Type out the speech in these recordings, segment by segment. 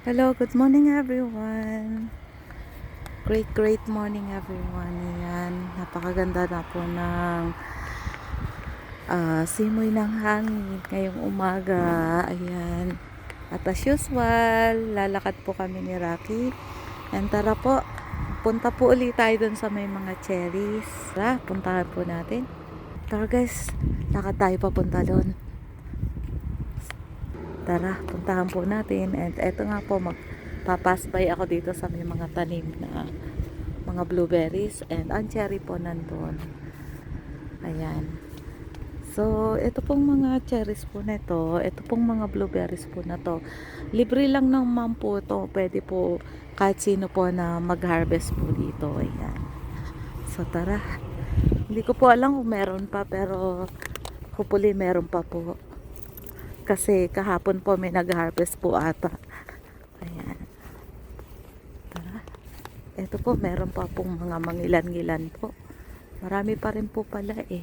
Hello, good morning everyone. Great morning everyone. Ayan, napakaganda na po ng simoy ng hangin ngayong umaga. Ayan. At as usual, lalakad po kami ni Rocky. And tara po, punta po ulit tayo dun sa may mga cherries. Tara, puntahan po natin. Tara guys, lakad tayo papunta doon. Tara, puntahan po natin. And eto nga po, magpapasbay ako dito sa may mga tanim na mga blueberries. And ang cherry po nandun. Ayan. So, ito pong mga cherries po na ito pong mga blueberries po na to, libre lang ng ma'am po to. Pwede po kahit sino po na mag-harvest po dito. Ayan. So, tara. Hindi ko po alam kung meron pa, pero hopefully meron pa po. Kasi kahapon po may nag-harvest po ata. Ayan. Tara. Ito po, meron pa pong mga mangilan-ngilan po. Marami pa rin po pala eh.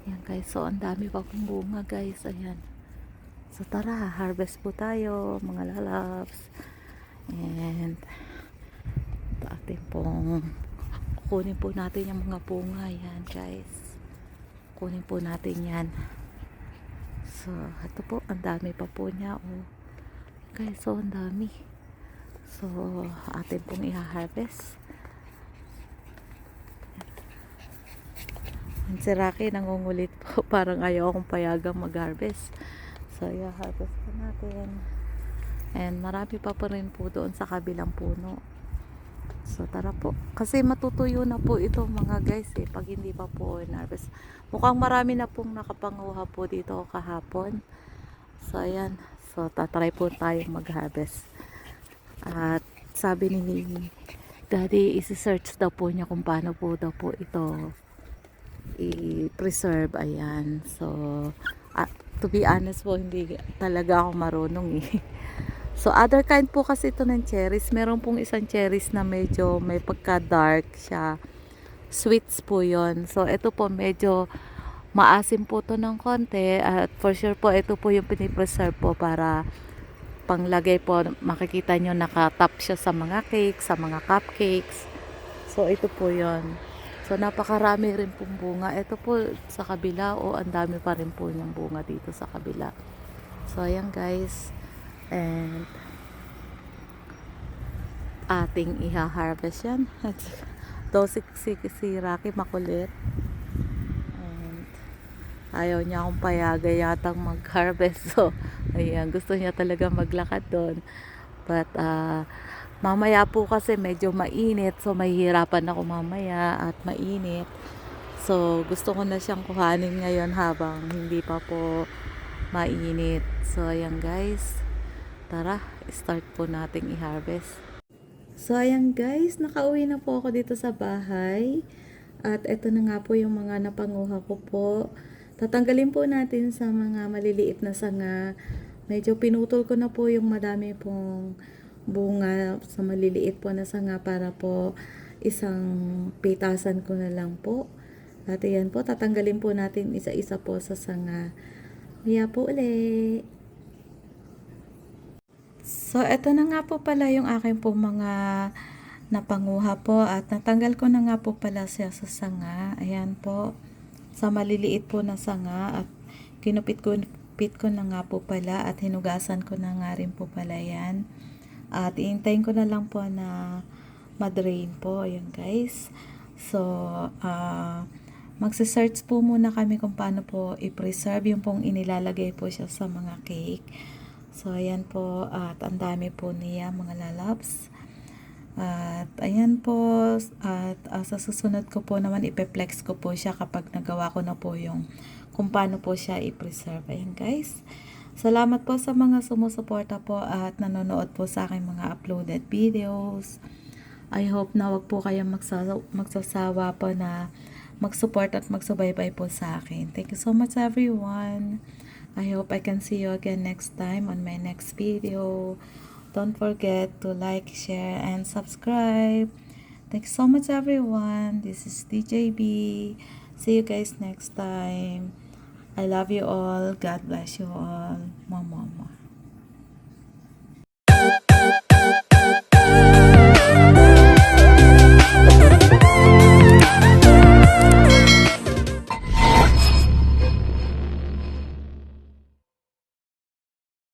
Ayan guys, so ang dami pa pong bunga guys, ayan. So tara, harvest po tayo mga lalabs. And atin pong kunin po natin yung mga bunga, ayan guys. Kunin po natin yan. So ito po, ang dami pa po niya oh. Guys, so ang dami. So atin pong i-harvest. Si Rocky nangungulit po, parang ayaw akong payagang mag-harvest. So i-harvest po natin. And marami pa rin po doon sa kabilang puno. So tara po, kasi matutuyo na po ito mga guys eh, pag hindi pa po in-harvest. Mukhang marami na pong nakapanguha po dito kahapon. So ayan, so tatry po tayong mag-harvest. At sabi ni Daddy, isi-search daw po niya kung paano po daw po ito i-preserve. Ayan, so to be honest po, hindi talaga ako marunong eh. So other kind po kasi ito ng cherries. Meron pong isang cherries na medyo may pagka dark siya, sweets po yon. So ito po medyo maasim po to ng konti. At for sure po ito po yung pinipreserve po para panglagay po. Makikita nyo nakatap siya sa mga cakes, sa mga cupcakes. So ito po yon. So napakarami rin pong bunga. Ito po sa kabila, ang dami pa rin po yung bunga dito sa kabila. So ayan guys. And ating iha-harvest yan. Daw si Rocky makulit. And ayaw niya akong payaga yatang mag-harvest. So ayan, gusto niya talaga maglakad doon. But mamaya po kasi medyo mainit. So mahihirapan ako mamaya at mainit. So gusto ko na siyang kuhanin ngayon habang hindi pa po mainit. So ayan guys, tara, start po nating i-harvest. So ayan guys, nakauwi na po ako dito sa bahay. At eto na nga po yung mga napanguha ko po. Tatanggalin po natin sa mga maliliit na sanga. Medyo pinutol ko na po yung madami pong bunga sa maliliit po na sanga para po isang pitasan ko na lang po. At ayan po, tatanggalin po natin isa-isa po sa sanga. Kaya po ulit. So, eto na nga po pala yung aking po mga napanguha po at natanggal ko na nga po pala siya sa sanga. Ayan po, sa maliliit po na sanga at kinupit ko na nga po pala at hinugasan ko na nga rin po pala yan. At iintayin ko na lang po na madrain po. Ayan guys. So, magsa-search po muna kami kung paano po i-preserve yung pong inilalagay po siya sa mga cake. So, ayan po. At ang dami po niya mga lalabs. At ayan po. At sa susunod ko po naman ipeplex ko po siya kapag nagawa ko na po yung kung paano po siya i-preserve. Ayan guys. Salamat po sa mga sumusuporta po at nanonood po sa aking mga uploaded videos. I hope na wag po kayong magsasawa po na mag-support at magsubaybay po sa akin. Thank you so much everyone. I hope I can see you again next time on my next video. Don't forget to like, share, and subscribe. Thanks so much everyone. This is DJB. See you guys next time. I love you all. God bless you all. Mama.